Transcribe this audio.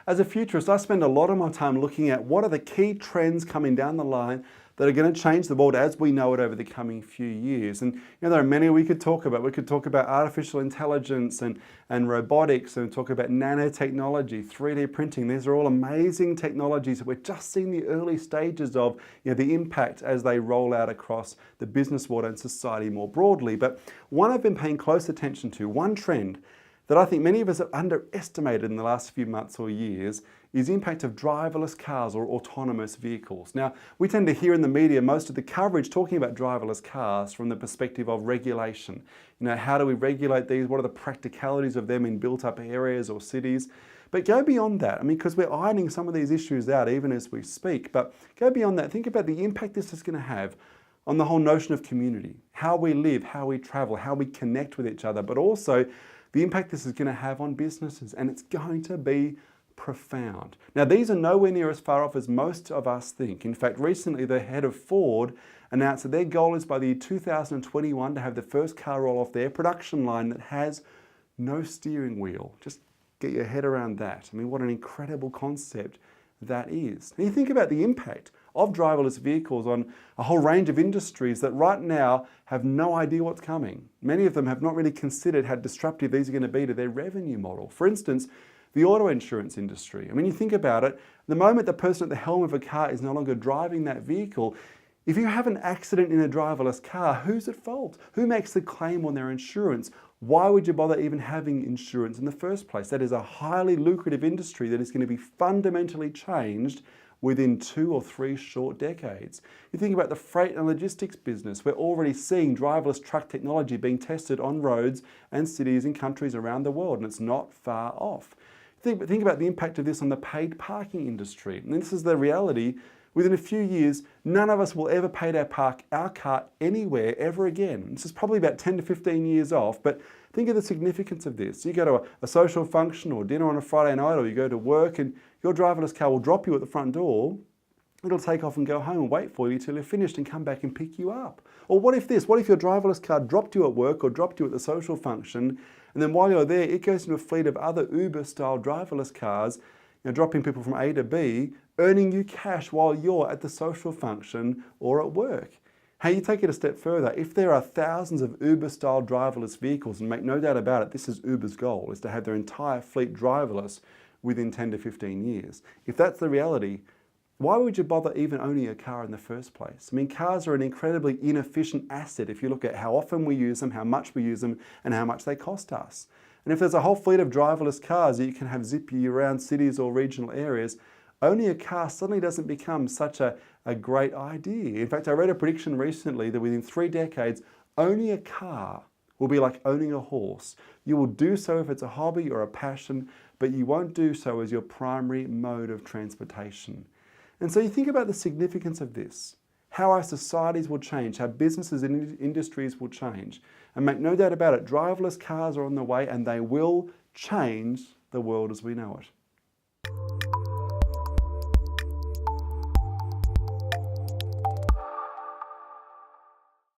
as a futurist, I spend a lot of my time looking at what are the key trends coming down the line that are going to change the world as we know it over the coming few years. And there are many we could talk about. We could talk about artificial intelligence and robotics, and talk about nanotechnology, 3D printing. These are all amazing technologies that we're just seeing the early stages of, the impact as they roll out across the business world and society more broadly. But one I've been paying close attention to, one trend that I think many of us have underestimated in the last few months or years, is the impact of driverless cars or autonomous vehicles. Now, we tend to hear in the media most of the coverage talking about driverless cars from the perspective of regulation. How do we regulate these? What are the practicalities of them in built-up areas or cities? But go beyond that, because we're ironing some of these issues out even as we speak, but go beyond that. Think about the impact this is going to have on the whole notion of community, how we live, how we travel, how we connect with each other, but also the impact this is going to have on businesses, and it's going to be profound. Now, these are nowhere near as far off as most of us think. In fact, recently the head of Ford announced that their goal is by the year 2021 to have the first car roll off their production line that has no steering wheel. Just get your head around that. What an incredible concept that is. And you think about the impact of driverless vehicles on a whole range of industries that right now have no idea what's coming. Many of them have not really considered how disruptive these are going to be to their revenue model. For instance, the auto insurance industry. You think about it, the moment the person at the helm of a car is no longer driving that vehicle, if you have an accident in a driverless car, who's at fault? Who makes the claim on their insurance? Why would you bother even having insurance in the first place? That is a highly lucrative industry that is going to be fundamentally changed within 2 or 3 short decades. You think about the freight and logistics business. We're already seeing driverless truck technology being tested on roads and cities in countries around the world, and it's not far off. Think about the impact of this on the paid parking industry. And this is the reality. Within a few years, none of us will ever pay to park our car anywhere ever again. This is probably about 10 to 15 years off, but think of the significance of this. You go to a social function or dinner on a Friday night, or you go to work, and your driverless car will drop you at the front door. It'll take off and go home and wait for you till you're finished and come back and pick you up. Or what if this? What if your driverless car dropped you at work or dropped you at the social function, and then while you're there, it goes into a fleet of other Uber-style driverless cars, dropping people from A to B, earning you cash while you're at the social function or at work. Hey, you take it a step further. If there are thousands of Uber-style driverless vehicles, and make no doubt about it, this is Uber's goal, is to have their entire fleet driverless within 10 to 15 years. If that's the reality, why would you bother even owning a car in the first place? Cars are an incredibly inefficient asset if you look at how often we use them, how much we use them, and how much they cost us. And if there's a whole fleet of driverless cars that you can have zip you around cities or regional areas, owning a car suddenly doesn't become such a great idea. In fact, I read a prediction recently that within 3 decades, owning a car will be like owning a horse. You will do so if it's a hobby or a passion, but you won't do so as your primary mode of transportation. And so you think about the significance of this, how our societies will change, how businesses and industries will change. And make no doubt about it, driverless cars are on the way, and they will change the world as we know it.